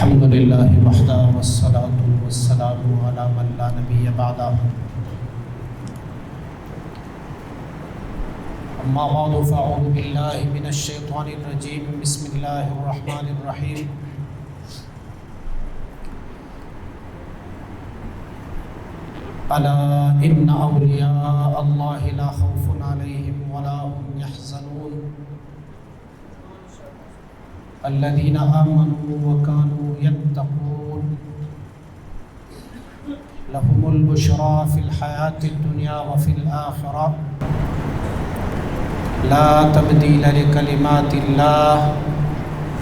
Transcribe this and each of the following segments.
الحمد للہ وحدہ والصلاة والسلام علی من لا نبی بعدہ اما بعد فاعوذ باللہ من الشیطان الرجیم بسم اللہ الرحمن الرحیم الا ان اولیاء اللہ لا خوف علیہم ولا هم يحزنون الذين آمنوا وكانوا يتقون لهم البشرى في الحياة الدنيا وفي الآخرة لا تبديل لكلمات الله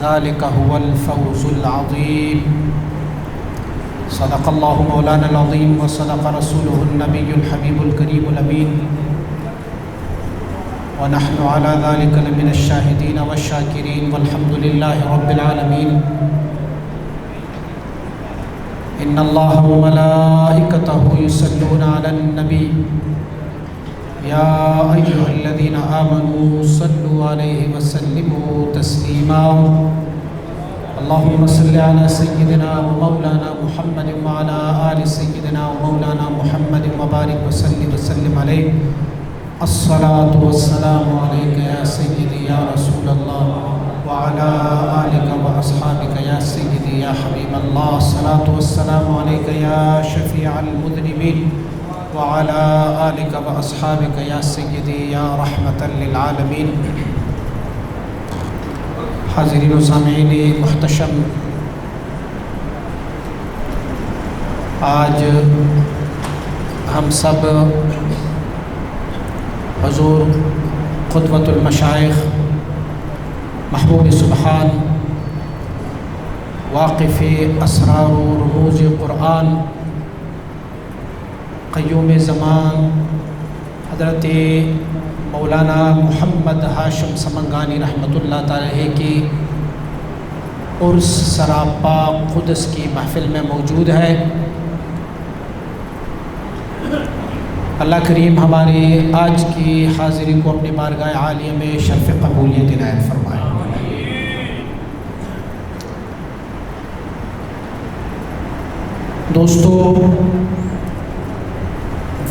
ذلك هو الفوز العظيم صدق الله مولانا العظيم وصدق رسوله النبي الحبيب الكريم الأمين ونحن على ذلك لمن الشاهدين والشاكرين والحمد لله رب العالمين إن الله وملائكته يصلون على النبي يا أيها الذين آمنوا صلوا عليه وسلموا تسليما اللهم صل على سيدنا ومولانا محمد وعلى آل سيدنا ومولانا محمد وبارك وسلم عليه الصلاة والسلام عليك يا سيدي يا رسول الله وعلى آلك وأصحابك يا سيدي يا حبيب الله الصلاة والسلام عليك يا شفيع المذنبين وعلى آلك وأصحابك يا سيدي يا رحمة للعالمين حاضرین و سامعین محتشم، آج ہم سب حضور قدوۃ المشائخ محبوب سبحان واقف اسرار و رموز قرآن قیوم زمان حضرت مولانا محمد ہاشم سمنگانی رحمۃ اللہ تعالی کی عرس سراپا قدس کی محفل میں موجود ہے۔ اللہ کریم ہماری آج کی حاضری کو اپنی بارگاہ عالیہ میں شرف قبولیت عنایت فرمائے۔ دوستو،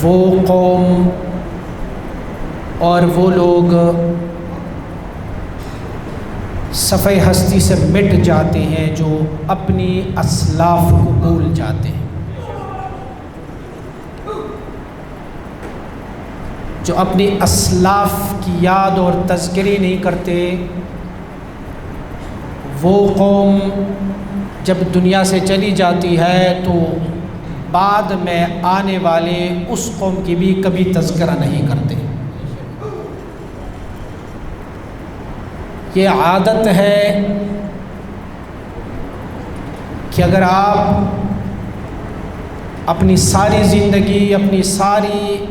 وہ قوم اور وہ لوگ صفحہ ہستی سے مٹ جاتے ہیں جو اپنی اسلاف کو بھول جاتے ہیں، جو اپنی اسلاف کی یاد اور تذکری نہیں کرتے۔ وہ قوم جب دنیا سے چلی جاتی ہے تو بعد میں آنے والے اس قوم کی بھی کبھی تذکرہ نہیں کرتے۔ یہ عادت ہے کہ اگر آپ اپنی ساری زندگی، اپنی ساری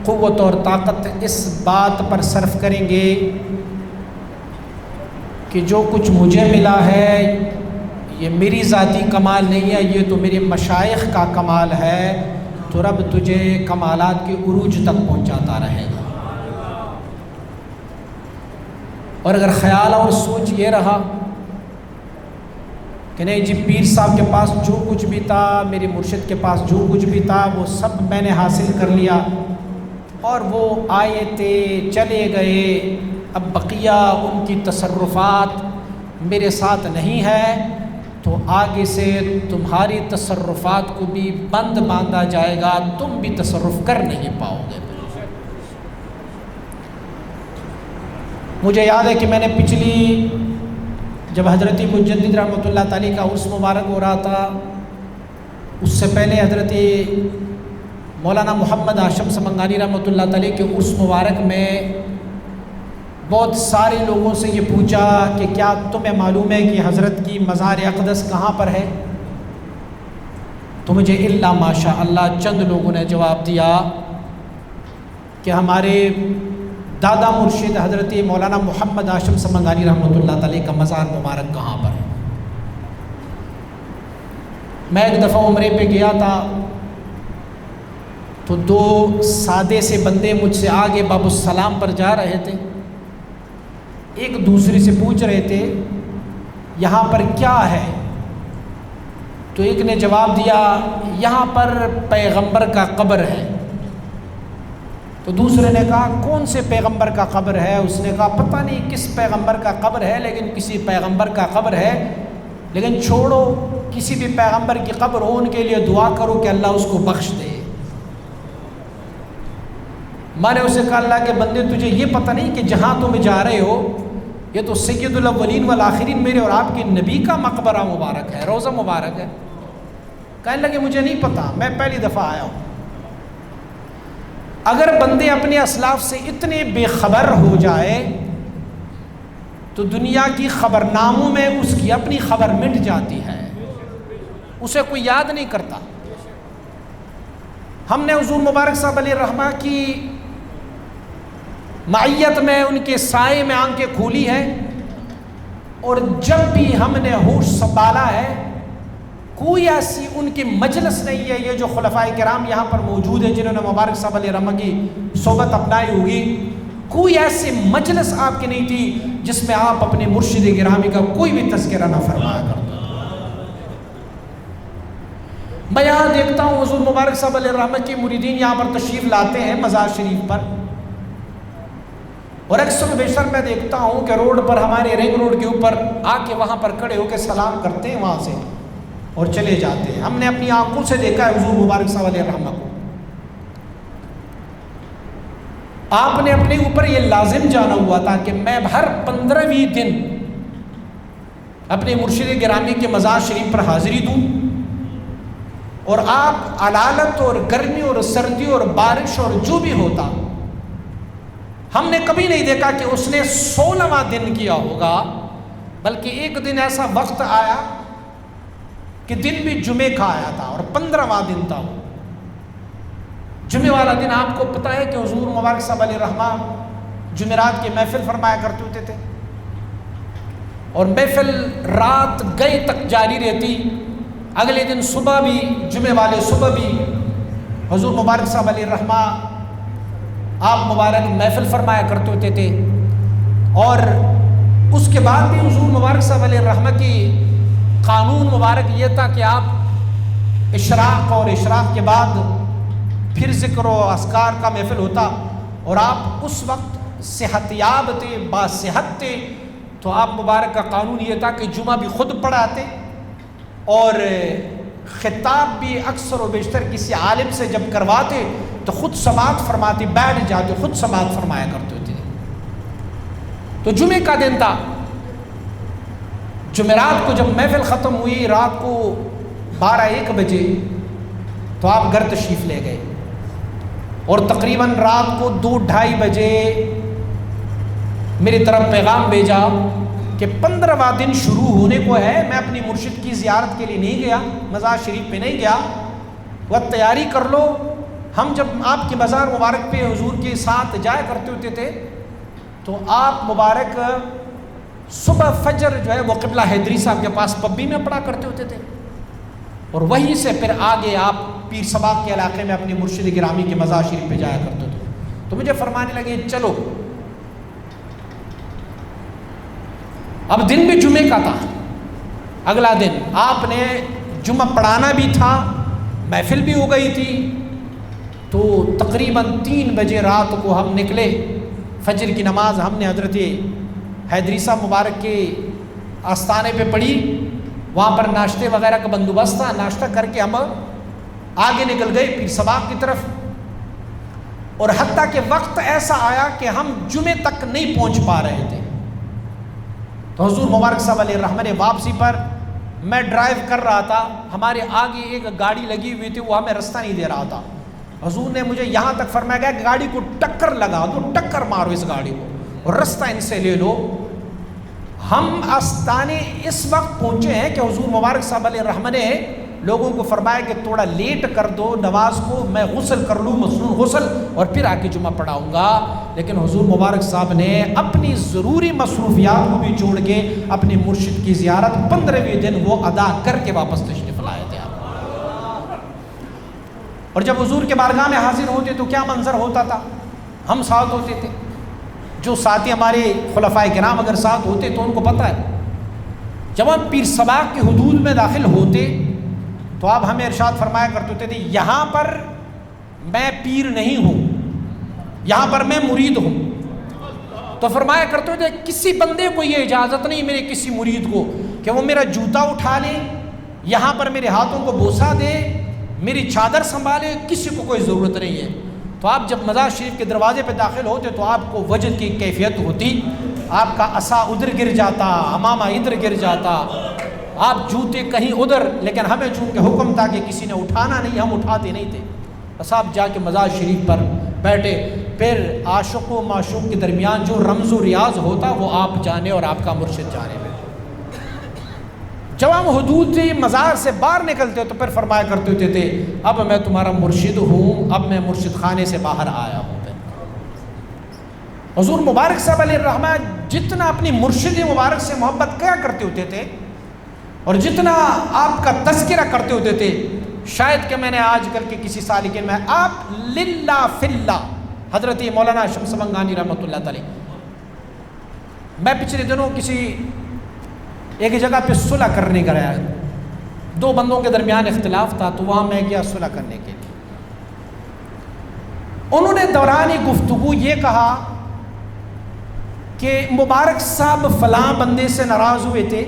قوت اور طاقت اس بات پر صرف کریں گے کہ جو کچھ مجھے ملا ہے یہ میری ذاتی کمال نہیں ہے، یہ تو میرے مشائخ کا کمال ہے، تو رب تجھے کمالات کے عروج تک پہنچاتا رہے گا۔ اور اگر خیال اور سوچ یہ رہا کہ نہیں جی پیر صاحب کے پاس جو کچھ بھی تھا، میرے مرشد کے پاس جو کچھ بھی تھا وہ سب میں نے حاصل کر لیا اور وہ آئے تھے چلے گئے، اب بقیہ ان کی تصرفات میرے ساتھ نہیں ہے، تو آگے سے تمہاری تصرفات کو بھی بند باندھا جائے گا، تم بھی تصرف کر نہیں پاؤ گے۔ مجھے یاد ہے کہ میں نے پچھلی جب حضرت مجدد رحمۃ اللہ تعالی کا عرس مبارک ہو رہا تھا، اس سے پہلے حضرت مولانا محمد ہاشم سمنگانی رحمۃ اللہ تعالی کے عرس مبارک میں بہت سارے لوگوں سے یہ پوچھا کہ کیا تمہیں معلوم ہے کہ حضرت کی مزار اقدس کہاں پر ہے؟ تو مجھے الا ماشاء اللہ چند لوگوں نے جواب دیا کہ ہمارے دادا مرشد حضرت مولانا محمد ہاشم سمنگانی رحمۃ اللہ تعالی کا مزار مبارک کہاں پر ہے۔ میں ایک دفعہ عمرے پہ گیا تھا تو دو سادے سے بندے مجھ سے آگے باب السلام پر جا رہے تھے، ایک دوسرے سے پوچھ رہے تھے یہاں پر کیا ہے؟ تو ایک نے جواب دیا یہاں پر پیغمبر کا قبر ہے۔ تو دوسرے نے کہا کون سے پیغمبر کا قبر ہے؟ اس نے کہا پتہ نہیں کس پیغمبر کا قبر ہے، لیکن کسی پیغمبر کا قبر ہے، لیکن چھوڑو، کسی بھی پیغمبر کی قبر ہو ان کے لیے دعا کرو کہ اللہ اس کو بخش دے۔ میں نے اسے کہا اللہ کے بندے تجھے یہ پتہ نہیں کہ جہاں تم جا رہے ہو یہ تو سید الاولین والآخرین میرے اور آپ کے نبی کا مقبرہ مبارک ہے، روضہ مبارک ہے۔ کہنے لگے مجھے نہیں پتہ، میں پہلی دفعہ آیا ہوں۔ اگر بندے اپنے اسلاف سے اتنے بے خبر ہو جائے تو دنیا کی خبرناموں میں اس کی اپنی خبر مٹ جاتی ہے، اسے کوئی یاد نہیں کرتا۔ ہم نے حضور مبارک صاحب علیہ الرحمہ کی معیت میں ان کے سائے میں آنکھیں کھولی ہے، اور جب بھی ہم نے ہوش سنبھالا ہے کوئی ایسی ان کی مجلس نہیں ہے، یہ جو خلفائے کرام یہاں پر موجود ہیں جنہوں نے مبارک صاحب علیہ الرحمہ کی صحبت اپنائی ہوگی، کوئی ایسی مجلس آپ کی نہیں تھی جس میں آپ اپنے مرشد گرامی کا کوئی بھی تذکرہ نہ فرمایا کرتے۔ میں یہاں دیکھتا ہوں حضور مبارک صاحب علیہ الرحمہ کے مریدین یہاں پر تشریف لاتے ہیں مزار شریف پر، اور اکثر و بیشتر میں دیکھتا ہوں کہ روڈ پر ہمارے رنگ روڈ کے اوپر آ کے وہاں پر کھڑے ہو کے سلام کرتے ہیں وہاں سے اور چلے جاتے ہیں۔ ہم نے اپنی آنکھوں سے دیکھا ہے حضور مبارک صاحب علیہ الرحمہ کو۔ آپ نے اپنے اوپر یہ لازم جانا ہوا تھا کہ میں ہر 15ویں دن اپنے مرشد گرامی کے مزار شریف پر حاضری دوں، اور آپ علالت اور گرمی اور سردی اور بارش اور جو بھی ہوتا، ہم نے کبھی نہیں دیکھا کہ اس نے 16واں دن کیا ہوگا، بلکہ ایک دن ایسا وقت آیا کہ دن بھی جمعے کا آیا تھا اور 15واں دن تھا وہ جمعے والا دن۔ آپ کو پتہ ہے کہ حضور مبارک صاحب علیہ الرحمہ جمعرات کی محفل فرمایا کرتے ہوتے تھے، اور محفل رات گئے تک جاری رہتی، اگلے دن صبح بھی، جمعے والے صبح بھی حضور مبارک صاحب علیہ الرحمہ آپ مبارک محفل فرمایا کرتے ہوتے تھے۔ اور اس کے بعد بھی حضور مبارک صاحب علیہ الرحمہ کی قانون مبارک یہ تھا کہ آپ اشراق اور اشراق کے بعد پھر ذکر و اذکار کا محفل ہوتا، اور آپ اس وقت صحت یاب تھے، باصحت تھے، تو آپ مبارک کا قانون یہ تھا کہ جمعہ بھی خود پڑھاتے، اور خطاب بھی اکثر و بیشتر کسی عالم سے جب کرواتے تو خود سماعت فرماتے، بیٹھ جاتے، خود سماعت فرمایا کرتے تھے۔ تو جمعے کا دن تھا، جمعرات کو جب محفل ختم ہوئی رات کو 12-1 بجے تو آپ گھر تشریف لے گئے، اور تقریباً رات کو 2-2:30 بجے میری طرف پیغام بھیجا کہ 15واں دن شروع ہونے کو ہے، میں اپنی مرشد کی زیارت کے لیے نہیں گیا، مزار شریف پہ نہیں گیا، وہ تیاری کر لو۔ ہم جب آپ کے مزار مبارک پہ حضور کے ساتھ جایا کرتے ہوتے تھے تو آپ مبارک صبح فجر جو ہے وہ قبلہ حیدری صاحب کے پاس پبی میں پڑھا کرتے ہوتے تھے، اور وہیں سے پھر آگے آپ پیر سباق کے علاقے میں اپنے مرشد گرامی کے مزار شریف پہ جایا کرتے تھے۔ تو مجھے فرمانے لگے چلو، اب دن بھی جمعے کا تھا، اگلا دن آپ نے جمعہ پڑھانا بھی تھا، محفل بھی ہو گئی تھی، تو تقریباً 3 بجے رات کو ہم نکلے، فجر کی نماز ہم نے حضرت حیدری صاحب مبارک کے آستانے پہ پڑھی، وہاں پر ناشتے وغیرہ کا بندوبست تھا، ناشتہ کر کے ہم آگے نکل گئے پیر سباق کی طرف، اور حتیٰ کہ وقت ایسا آیا کہ ہم جمعے تک نہیں پہنچ پا رہے تھے۔ تو حضور مبارک صاحب علیہ الرحمہ نے واپسی پر، میں ڈرائیو کر رہا تھا، ہمارے آگے ایک گاڑی لگی ہوئی تھی، وہ ہمیں راستہ نہیں دے رہا تھا، حضور نے مجھے یہاں تک فرمایا گیا کہ گاڑی کو ٹکر لگا دو، ٹکر مارو اس گاڑی کو اور راستہ ان سے لے لو۔ ہم آستانے اس وقت پہنچے ہیں کہ حضور مبارک صاحب علیہ الرحمہ نے لوگوں کو فرمایا کہ تھوڑا لیٹ کر دو نماز کو، میں غسل کر لوں، مسنون غسل، اور پھر آ کے جمعہ پڑھاؤں گا۔ لیکن حضور مبارک صاحب نے اپنی ضروری مصروفیات کو بھی چھوڑ کے اپنے مرشد کی زیارت 15ویں دن وہ ادا کر کے واپس تشریف لائے تھے۔ اور جب حضور کے بارگاہ میں حاضر ہوتے تو کیا منظر ہوتا تھا؟ ہم ساتھ ہوتے تھے، جو ساتھی ہمارے خلفائے کرام اگر ساتھ ہوتے تو ان کو پتہ ہے، جب ہم پیر سباق کی حدود میں داخل ہوتے تو آپ ہمیں ارشاد فرمایا کرتے تھے یہاں پر میں پیر نہیں ہوں، یہاں پر میں مرید ہوں۔ تو فرمایا کرتے تھے کسی بندے کو یہ اجازت نہیں میرے کسی مرید کو کہ وہ میرا جوتا اٹھا لے، یہاں پر میرے ہاتھوں کو بوسہ دے، میری چادر سنبھالے، کسی کو کوئی ضرورت نہیں ہے۔ تو آپ جب مزار شریف کے دروازے پہ داخل ہوتے تو آپ کو وجد کی کیفیت ہوتی، آپ کا عصا ادھر گر جاتا، امامہ ادھر گر جاتا، آپ جوتے کہیں ادھر، لیکن ہمیں چونکہ حکم تھا کہ کسی نے اٹھانا نہیں، ہم اٹھاتے نہیں تھے، بس آپ جا کے مزار شریف پر بیٹھے۔ پھر عاشق و معشوق کے درمیان جو رمز و ریاض ہوتا وہ آپ جانے اور آپ کا مرشد جانے میں۔ جب ہم حدود سے مزار سے باہر نکلتے تو پھر فرمایا کرتے ہوتے تھے اب میں تمہارا مرشد ہوں، اب میں مرشد خانے سے باہر آیا ہوں۔ حضور مبارک صاحب علیہ الرحمہ جتنا اپنی مرشد مبارک سے محبت کیا کرتے ہوتے تھے اور جتنا آپ کا تذکرہ کرتے ہوتے تھے، شاید کہ میں نے آج کل کے کسی سالکین میں آپ للہ فی اللہ حضرت مولانا شمس منگانی رحمۃ اللہ تعالی، میں پچھلے دنوں کسی ایک جگہ پہ صلح کرنے گیا، دو بندوں کے درمیان اختلاف تھا تو وہاں میں گیا صلح کرنے کے لیے۔ انہوں نے دوران گفتگو یہ کہا کہ مبارک صاحب فلاں بندے سے ناراض ہوئے تھے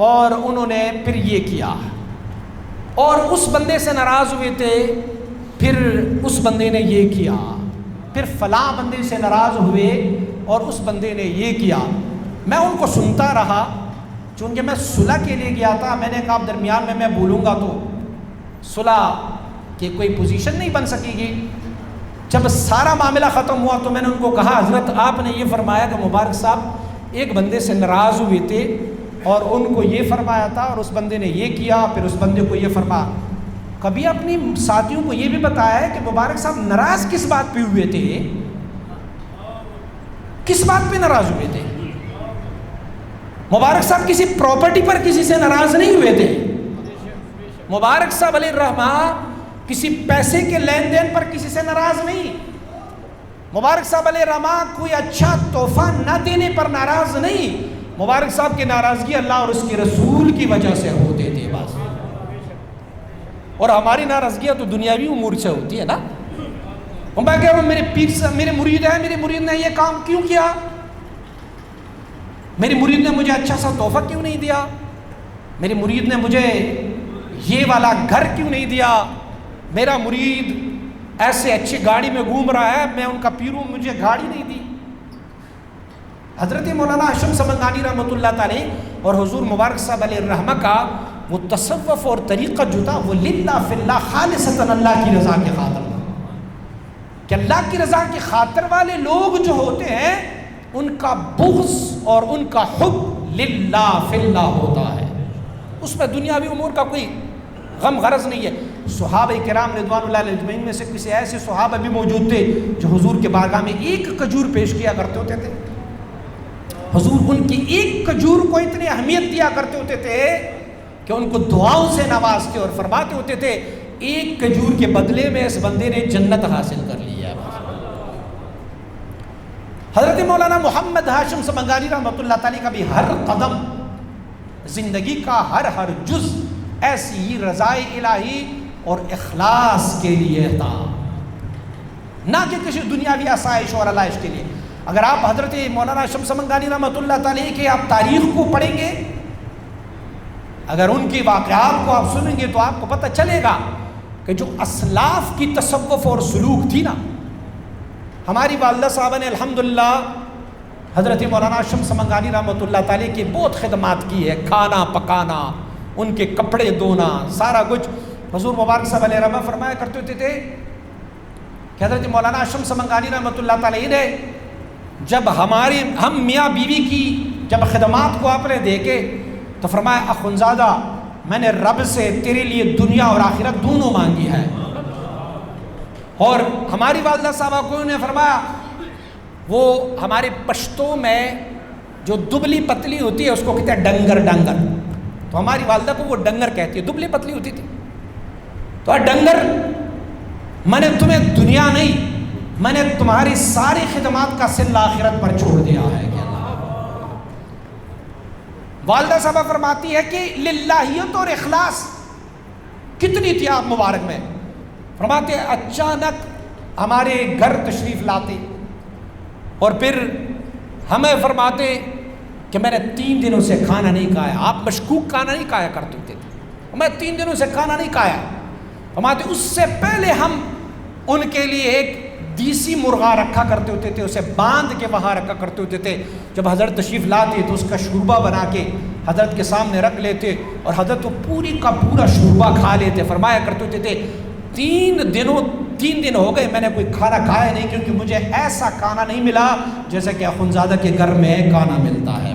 اور انہوں نے پھر یہ کیا، اور اس بندے سے ناراض ہوئے تھے پھر اس بندے نے یہ کیا، پھر فلاں بندے سے ناراض ہوئے اور اس بندے نے یہ کیا۔ میں ان کو سنتا رہا، چونکہ میں صلح کے لیے گیا تھا، میں نے کہا اب درمیان میں بولوں گا تو صلح کی کوئی پوزیشن نہیں بن سکے گی۔ جب سارا معاملہ ختم ہوا تو میں نے ان کو کہا حضرت آپ نے یہ فرمایا کہ مبارک صاحب ایک بندے سے ناراض ہوئے تھے اور ان کو یہ فرمایا تھا اور اس بندے نے یہ کیا، پھر اس بندے کو یہ فرمایا، کبھی اپنی ساتھیوں کو یہ بھی بتایا ہے کہ مبارک صاحب ناراض کس بات پہ ہوئے تھے، کس بات پہ ناراض ہوئے تھے؟ مبارک صاحب کسی پراپرٹی پر کسی سے ناراض نہیں ہوئے تھے، مبارک صاحب علیہ الرحمہ کسی پیسے کے لین دین پر کسی سے ناراض نہیں، مبارک صاحب علیہ الرحمہ کوئی اچھا تحفہ نہ دینے پر ناراض نہیں، مبارک صاحب کی ناراضگی اللہ اور اس کے رسول کی وجہ سے ہوتے تھے بس۔ اور ہماری ناراضگیاں تو دنیاوی امور سے ہوتی ہے نا، میں کہہ رہا ہوں میرے پیر سے میرے مرید ہیں، میرے مرید نے یہ کام کیوں کیا، میری مرید نے مجھے اچھا سا تحفہ کیوں نہیں دیا، میری مرید نے مجھے یہ والا گھر کیوں نہیں دیا، میرا مرید ایسے اچھی گاڑی میں گھوم رہا ہے، میں ان کا پیر ہوں مجھے گاڑی نہیں دی۔ حضرت مولانا شمس منگانی رحمۃ اللہ تعالی اور حضور مبارک صاحب علیہ الرحمہ کا وہ تصوف اور طریقہ جو تھا وہ للہ فی اللہ خالصتاً اللہ کی رضا کے خاطر تھا، کہ اللہ کی رضا کی خاطر والے لوگ جو ہوتے ہیں ان کا بغض اور ان کا حب للہ فی اللہ ہوتا ہے، اس میں دنیاوی امور کا کوئی غم غرض نہیں ہے۔ صحابہ کرام رضوان اللہ علیہ اجمعین میں سے کسی ایسے صحابہ بھی موجود تھے جو حضور کے بارگاہ میں ایک کھجور پیش کیا کرتے ہوتے تھے، حضور ان کی ایک کھجور کو اتنی اہمیت دیا کرتے ہوتے تھے کہ ان کو دعاؤں سے نوازتے اور فرماتے ہوتے تھے ایک کھجور کے بدلے میں اس بندے نے جنت حاصل کر لی ہے۔ حضرت مولانا محمد ہاشم سمنگانی رحمۃ اللہ تعالی کا بھی ہر قدم زندگی کا ہر جز ایسی ہی رضائے الہی اور اخلاص کے لیے تھا، نہ کہ کسی دنیاوی آسائش اور علائش کے لیے۔ اگر آپ حضرت مولانا شمس منگانی رحمۃ اللہ تعالی کی آپ تاریخ کو پڑھیں گے، اگر ان کی واقعات کو آپ سنیں گے تو آپ کو پتہ چلے گا کہ جو اسلاف کی تصوف اور سلوک تھی نا، ہماری والدہ صاحبہ نے الحمدللہ حضرت مولانا شمس منگانی رحمۃ اللہ تعالی کی بہت خدمات کی ہے، کھانا پکانا، ان کے کپڑے دھونا، سارا کچھ۔ حضور مبارک صاحب علیہ رحمہ فرمایا کرتے ہوتے تھے کہ حضرت مولانا شمس منگانی رحمۃ اللہ تعالی نے جب ہم میاں بیوی کی جب خدمات کو آپ نے دیکھے تو فرمایا اخونزادہ میں نے رب سے تیرے لیے دنیا اور آخرت دونوں مانگی ہے، اور ہماری والدہ صاحبہ کو نے فرمایا وہ ہمارے پشتوں میں جو دبلی پتلی ہوتی ہے اس کو کہتے ہیں ڈنگر، تو ہماری والدہ کو وہ ڈنگر کہتی ہے، دبلی پتلی ہوتی تھی، تو ڈنگر میں نے تمہیں دنیا نہیں، میں نے تمہاری ساری خدمات کا صلہ آخرت پر چھوڑ دیا ہے۔ کہ اللہ والدہ صاحبہ فرماتی ہے کہ للہیت اور اخلاص کتنی تھی آپ مبارک میں. فرماتے اچانک ہمارے گھر تشریف لاتے اور پھر ہمیں فرماتے کہ میں نے 3 دنوں سے کھانا نہیں کھایا. آپ مشکوک کھانا نہیں کھایا کرتے تھے. میں 3 دنوں سے کھانا نہیں کھایا. فرماتے اس سے پہلے ہم ان کے لیے ایک دیسی مرغا رکھا کرتے ہوتے تھے, اسے باندھ کے وہاں رکھا کرتے ہوتے تھے. جب حضرت تشریف لاتے تو اس کا شوربہ بنا کے حضرت کے سامنے رکھ لیتے اور حضرت وہ پوری کا پورا شوربہ کھا لیتے. فرمایا کرتے ہوتے تھے 3 دن ہو گئے میں نے کوئی کھانا کھایا نہیں, کیونکہ مجھے ایسا کھانا نہیں ملا جیسا کہ اخونزادہ کے گھر میں کھانا ملتا ہے.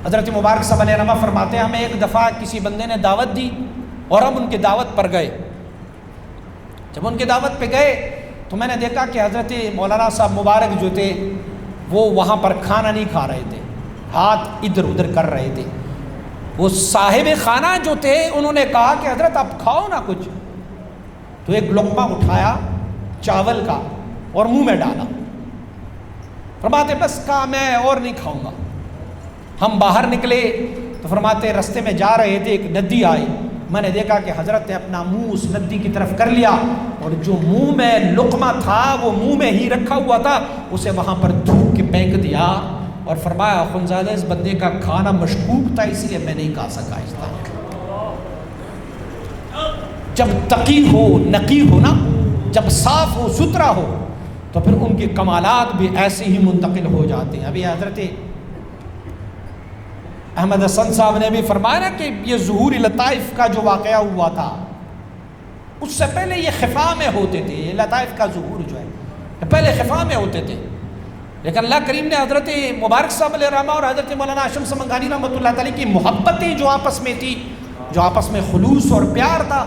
حضرت مبارک صاحب علیہ رحمہ فرماتے ہیں ہمیں ایک دفعہ کسی بندے نے دعوت دی اور ہم ان کی دعوت پر گئے. جب ان کی دعوت پہ گئے تو میں نے دیکھا کہ حضرت مولانا صاحب مبارک جو تھے وہ وہاں پر کھانا نہیں کھا رہے تھے, ہاتھ ادھر ادھر کر رہے تھے. وہ صاحب خانہ جو تھے انہوں نے کہا کہ حضرت آپ کھاؤ نا کچھ. تو ایک لقمہ اٹھایا چاول کا اور منہ میں ڈالا. فرماتے بس کہا میں اور نہیں کھاؤں گا. ہم باہر نکلے تو فرماتے رستے میں جا رہے تھے, ایک ندی آئی. میں نے دیکھا کہ حضرت نے اپنا منہ اس ندی کی طرف کر لیا اور جو منہ میں لقمہ تھا وہ منہ میں ہی رکھا ہوا تھا اسے وہاں پر تھوک کے پھینک دیا اور فرمایا اخونزادہ اس بندے کا کھانا مشکوک تھا اس لیے میں نہیں کھا سکا. اس طرح جب تقی ہو, نقی ہو نا, جب صاف ہو, ستھرا ہو, تو پھر ان کے کمالات بھی ایسے ہی منتقل ہو جاتے ہیں. ابھی حضرت احمد حسن صاحب نے بھی فرمایا نا کہ یہ ظہور لطائف کا جو واقعہ ہوا تھا اس سے پہلے یہ خفا میں ہوتے تھے. یہ لطائف کا ظہور جو ہے پہلے خفا میں ہوتے تھے, لیکن اللہ کریم نے حضرت مبارک صاحب علیہ رحمہ اور حضرت مولانا ہاشم سمنگانی رحمۃ اللہ تعالی کی محبتیں جو آپس میں تھی, جو آپس میں خلوص اور پیار تھا,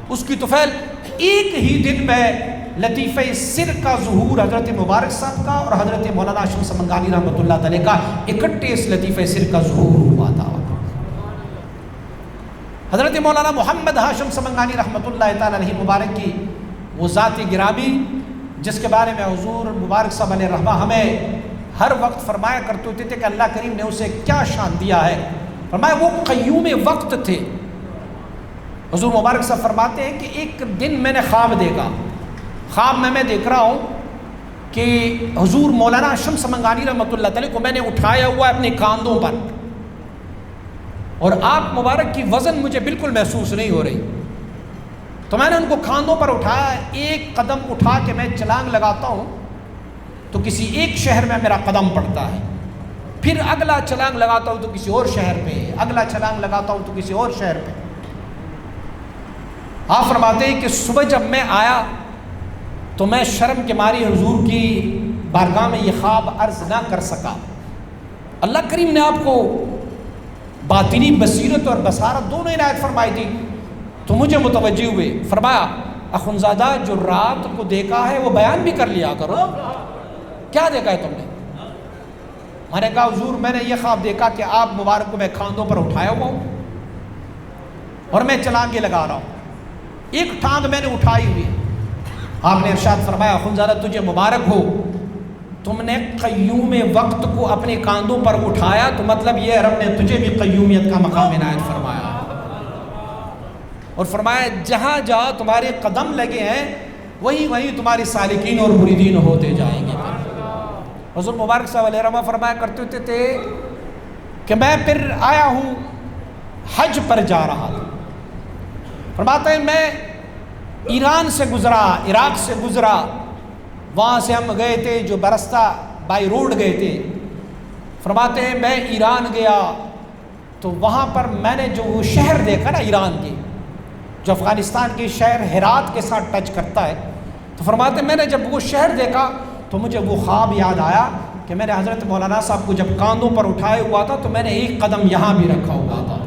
اس کی طفیل ایک ہی دن میں لطیفہ سر کا ظہور حضرت مبارک صاحب کا اور حضرت مولانا ہاشم سمنگانی رحمۃ اللہ تعالی کا اکٹھے اس لطیفہ سر کا ظہور ہوا تھا. حضرت مولانا محمد ہاشم سمنگانی رحمۃ اللہ تعالی علیہ مبارک کی وہ ذات گرامی جس کے بارے میں حضور مبارک صاحب علیہ رحمہ ہمیں ہر وقت فرمایا کرتے ہوتے تھے کہ اللہ کریم نے اسے کیا شان دیا ہے. فرمایا وہ قیوم وقت تھے. حضور مبارک صاحب فرماتے ہیں کہ ایک دن میں نے خواب دیکھا. خواب میں دیکھ رہا ہوں کہ حضور مولانا ہاشم سمنگانی رحمۃ اللہ تعالی کو میں نے اٹھایا ہوا ہے اپنے کاندھوں پر, اور آپ مبارک کی وزن مجھے بالکل محسوس نہیں ہو رہی. تو میں نے ان کو کاندھوں پر اٹھایا. ایک قدم اٹھا کے میں چھلانگ لگاتا ہوں تو کسی ایک شہر میں میرا قدم پڑتا ہے, پھر اگلا چھلانگ لگاتا ہوں تو کسی اور شہر پہ, اگلا چھلانگ لگاتا ہوں تو کسی اور شہر پہ. آپ فرماتے ہیں کہ صبح جب میں آیا تو میں شرم کے ماری حضور کی بارگاہ میں یہ خواب عرض نہ کر سکا. اللہ کریم نے آپ کو باطنی بصیرت اور بصارت دونوں عنایت فرمائی تھی. تو مجھے متوجہ ہوئے. فرمایا اخونزادہ جو رات کو دیکھا ہے وہ بیان بھی کر لیا کرو. کیا دیکھا ہے تم نے؟ میں نے کہا حضور میں نے یہ خواب دیکھا کہ آپ مبارک کو میں کاندھوں پر اٹھایا ہوا ہوں اور میں چھلانگیں لگا رہا ہوں. ایک ٹانگ میں نے اٹھائی ہوئی. آپ نے ارشاد فرمایا اخونزادہ تجھے مبارک ہو, تم نے قیوم وقت کو اپنے کاندھوں پر اٹھایا, تو مطلب یہ رب نے تجھے بھی قیومیت کا مقام عنایت فرمایا. اور فرمایا جہاں جہاں تمہارے قدم لگے ہیں وہیں تمہاری سالکین اور مریدین ہوتے جائیں گے. حضور مبارک صاحب علیہ رحمہ فرمایا کرتے ہوتے تھے کہ میں پھر آیا ہوں حج پر جا رہا تھا. فرماتے ہیں میں ایران سے گزرا, عراق سے گزرا, وہاں سے ہم گئے تھے جو برستہ بائی روڈ گئے تھے. فرماتے ہیں میں ایران گیا تو وہاں پر میں نے جو وہ شہر دیکھا نا ایران کے, جو افغانستان کے شہر ہرات کے ساتھ ٹچ کرتا ہے, تو فرماتے ہیں میں نے جب وہ شہر دیکھا تو مجھے وہ خواب یاد آیا کہ میں نے حضرت مولانا صاحب کو جب کاندھوں پر اٹھائے ہوا تھا تو میں نے ایک قدم یہاں بھی رکھا ہوا تھا.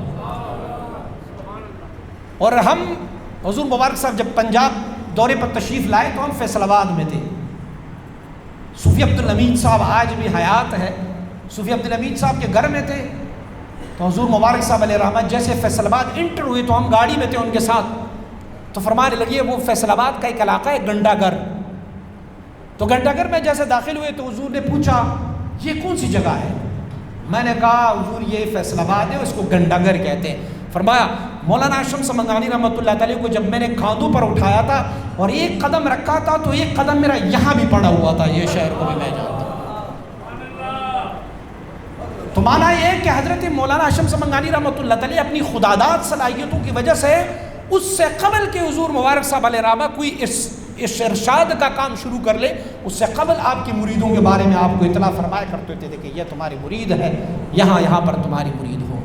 اور ہم حضور مبارک صاحب جب پنجاب دورے پر تشریف لائے تو ہم فیصل آباد میں تھے. صوفی عبدالحمید صاحب آج بھی حیات ہے, صوفی عبدالحمید صاحب کے گھر میں تھے. تو حضور مبارک صاحب علیہ رحمت جیسے فیصل آباد انٹر ہوئے تو ہم گاڑی میں تھے ان کے ساتھ, تو فرمانے لگے وہ فیصل آباد کا ایک علاقہ ہے گنڈا گھر. تو گھنٹہ گھر میں جیسے داخل ہوئے تو حضور نے پوچھا یہ کون سی جگہ ہے؟ میں نے کہا حضور یہ فیصل آباد ہے, اس کو گھنٹہ گھر کہتے ہیں. فرمایا مولانا ہاشم سمنگانی رحمۃ اللہ تعالیٰ کو جب میں نے کاندھوں پر اٹھایا تھا اور ایک قدم رکھا تھا تو ایک قدم میرا یہاں بھی پڑا ہوا تھا، یہ شہر کو بھی میں جانتا ہوں۔ تو مانا یہ ہے کہ حضرت مولانا ہاشم سمنگانی رحمۃ اللہ تعالیٰ اپنی خداداد صلاحیتوں کی وجہ سے اس سے قبل کے حضور مبارک صاحب علیہ رحمہ کوئی اس ارشاد کا کام شروع کر لے، اس سے قبل آپ کی مریدوں کے بارے میں آپ کو اطلاع فرمایا کرتے تھے کہ یہ تمہاری مرید ہے، یہاں پر تمہاری مرید ہوگی۔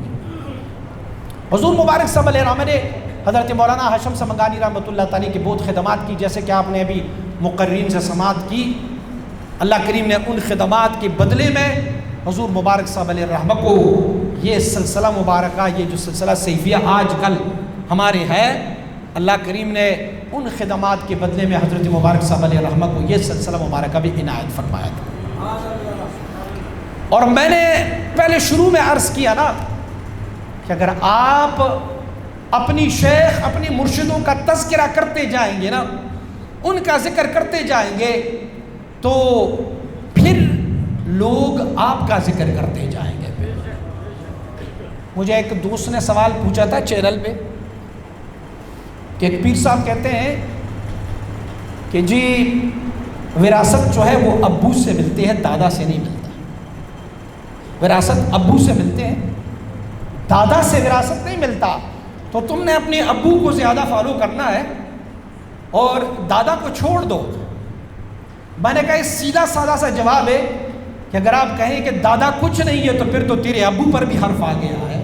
حضور مبارک صاحب علیہ رحمہ نے حضرت مولانا ہاشم سمنگانی رحمۃ اللہ تعالیٰ کی بہت خدمات کی، جیسے کہ آپ نے ابھی مقررین سے سماعت کی۔ اللہ کریم نے ان خدمات کے بدلے میں حضور مبارک صاحب علیہ رحمہ کو یہ سلسلہ مبارکہ، یہ جو سلسلہ سیفیہ آج کل ہمارے ہے، اللہ کریم نے ان خدمات کے بدلے میں حضرت مبارک صاحب علیہ رحمہ کو یہ سلسلہ مبارکہ بھی عنایت فرمایا تھا۔ اور میں نے پہلے شروع میں عرض کیا نا کہ اگر آپ اپنی شیخ، اپنی مرشدوں کا تذکرہ کرتے جائیں گے نا، ان کا ذکر کرتے جائیں گے، تو پھر لوگ آپ کا ذکر کرتے جائیں گے۔ مجھے ایک دوست نے سوال پوچھا تھا چینل پہ کہ ایک پیر صاحب کہتے ہیں کہ جی وراثت جو ہے وہ ابو سے ملتی ہے، دادا سے نہیں ملتا۔ وراثت ابو سے ملتے ہیں، دادا سے وراثت نہیں ملتا، تو تم نے اپنے ابو کو زیادہ فالو کرنا ہے اور دادا کو چھوڑ دو۔ میں نے کہا یہ سیدھا سادہ سا جواب ہے کہ اگر آپ کہیں کہ دادا کچھ نہیں ہے تو پھر تو تیرے ابو پر بھی حرف آ گیا ہے،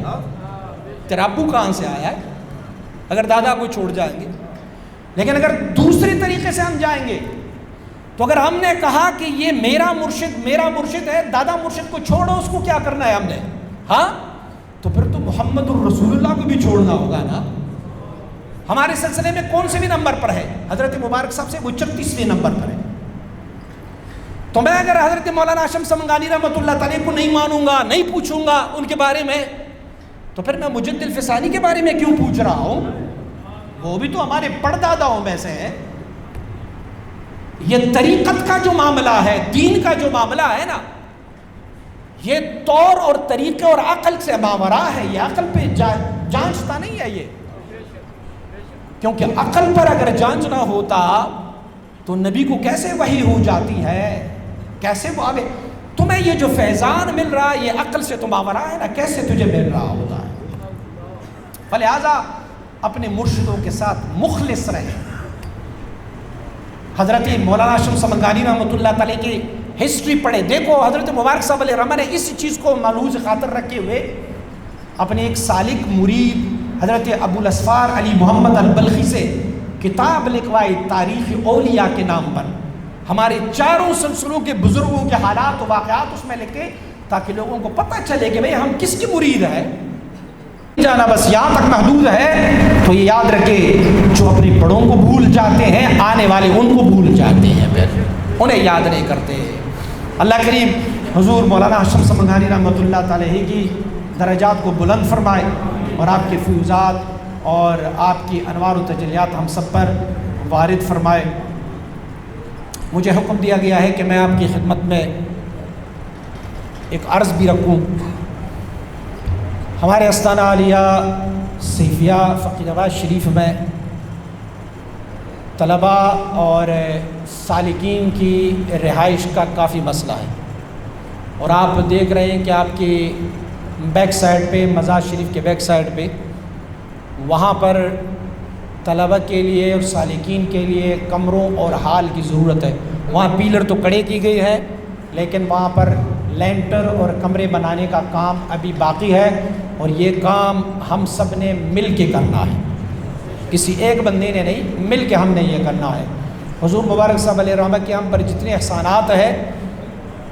تیرا ابو کہاں سے آیا ہے اگر دادا کو چھوڑ جائیں گے۔ لیکن اگر دوسری طریقے سے ہم جائیں گے تو اگر ہم نے کہا کہ یہ میرا مرشد ہے، دادا مرشد کو چھوڑو، اس کو کیا کرنا ہے ہم نے، ہاں، تو پھر تو محمد الرسول اللہ کو بھی چھوڑنا ہوگا نا۔ ہمارے سلسلے میں کون سے بھی نمبر پر ہے؟ حضرت مبارک صاحب سے وہ 36ویں نمبر پر ہے۔ تو میں اگر حضرت مولانا ہاشم سمنگانی رحمۃ اللہ تعالیٰ کو نہیں مانوں گا، نہیں پوچھوں گا ان کے بارے میں، تو پھر میں مجد الفسانی کے بارے میں کیوں پوچھ رہا ہوں؟ وہ بھی تو ہمارے پرداداؤں میں سے ہے۔ یہ طریقت کا جو معاملہ ہے، دین کا جو معاملہ ہے نا، یہ طور اور طریقے اور عقل سے ماورا ہے، یہ عقل پہ جانچتا نہیں ہے یہ، کیونکہ عقل پر اگر جانچنا ہوتا تو نبی کو کیسے وحی ہو جاتی ہے، کیسے وہ آگے تمہیں یہ جو فیضان مل رہا ہے یہ عقل سے تو ماورا ہے نا، کیسے تجھے مل رہا ہوتا ہے؟ فلہذا اپنے مرشدوں کے ساتھ مخلص رہے۔ حضرت مولانا ہاشم سمنگانی رحمۃ اللہ تعالیٰ کی ہسٹری پڑھے، دیکھو حضرت مبارک صاحب علیہ رحمہ نے اس چیز کو ملحوظ خاطر رکھے ہوئے اپنے ایک سالک مرید حضرت ابو الاسفار علی محمد البلخی سے کتاب لکھوائی تاریخ اولیاء کے نام پر، ہمارے چاروں سلسلوں کے بزرگوں کے حالات و واقعات اس میں لکھے، تاکہ لوگوں کو پتہ چلے کہ بھئی ہم کس کی مرید ہے۔ جانا بس یہاں تک محدود ہے تو یہ یاد رکھے، جو اپنے بڑوں کو بھول جاتے ہیں آنے والے ان کو بھول جاتے ہیں، پھر انہیں یاد نہیں کرتے۔ اللہ کریم حضور مولانا ہاشم سمنگانی رحمۃ اللہ تعالیٰ کی درجات کو بلند فرمائے اور آپ کے فیوزات اور آپ کی انوار و تجلیات ہم سب پر وارد فرمائے۔ مجھے حکم دیا گیا ہے کہ میں آپ کی خدمت میں ایک عرض بھی رکھوں۔ ہمارے استانہ عالیہ سیفیہ فقیر آباد شریف میں طلباء اور سالکین کی رہائش کا کافی مسئلہ ہے، اور آپ دیکھ رہے ہیں کہ آپ کی بیک سائڈ پہ، مزار شریف کے بیک سائڈ پہ، وہاں پر طلباء کے لیے اور سالکین کے لیے کمروں اور ہال کی ضرورت ہے۔ وہاں پیلر تو کھڑے کی گئی ہے، لیکن وہاں پر لینٹر اور کمرے بنانے کا کام ابھی باقی ہے، اور یہ کام ہم سب نے مل کے کرنا ہے، کسی ایک بندے نے نہیں، مل کے ہم نے یہ کرنا ہے۔ حضور مبارک صاحب علیہ رحمہ کے ہم پر جتنے احسانات ہیں،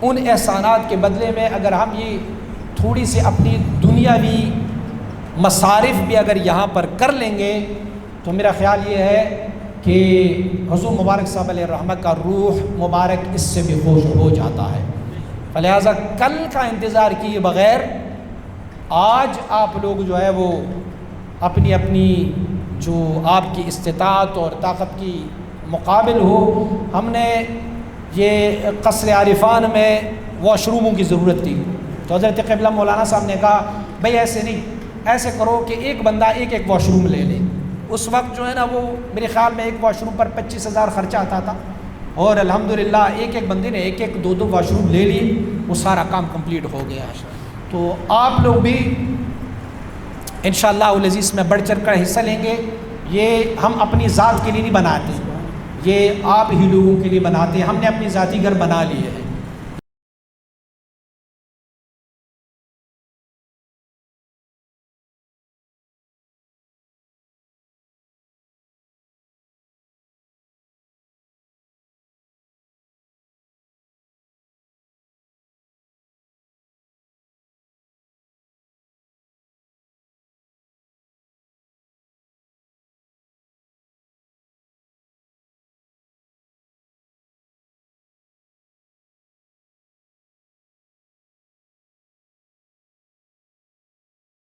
ان احسانات کے بدلے میں اگر ہم یہ تھوڑی سی اپنی دنیاوی مصارف بھی اگر یہاں پر کر لیں گے تو میرا خیال یہ ہے کہ حضور مبارک صاحب علیہ رحمہ کا روح مبارک اس سے بھی خوش ہو جاتا ہے۔ فلہذا کل کا انتظار کیے بغیر آج آپ لوگ جو ہے وہ اپنی اپنی جو آپ کی استطاعت اور طاقت کی مقابل ہو، ہم نے یہ قصر عارفان میں واش روموں کی ضرورت تھی، تو حضرت قبلہ مولانا صاحب نے کہا بھئی ایسے نہیں، ایسے کرو کہ ایک بندہ ایک ایک واش روم لے لے. اس وقت جو ہے نا وہ میرے خیال میں ایک واش روم پر 25,000 خرچہ آتا تھا، اور الحمدللہ ایک ایک بندے نے ایک ایک دو واش روم لے لیے، وہ سارا کام کمپلیٹ ہو گیا. تو آپ لوگ بھی انشاءاللہ العزیز میں بڑھ چڑھ کر حصہ لیں گے. یہ ہم اپنی ذات کے لیے نہیں بناتے، یہ آپ ہی لوگوں کے لیے بناتے ہیں. ہم نے اپنی ذاتی گھر بنا لیے ہیں.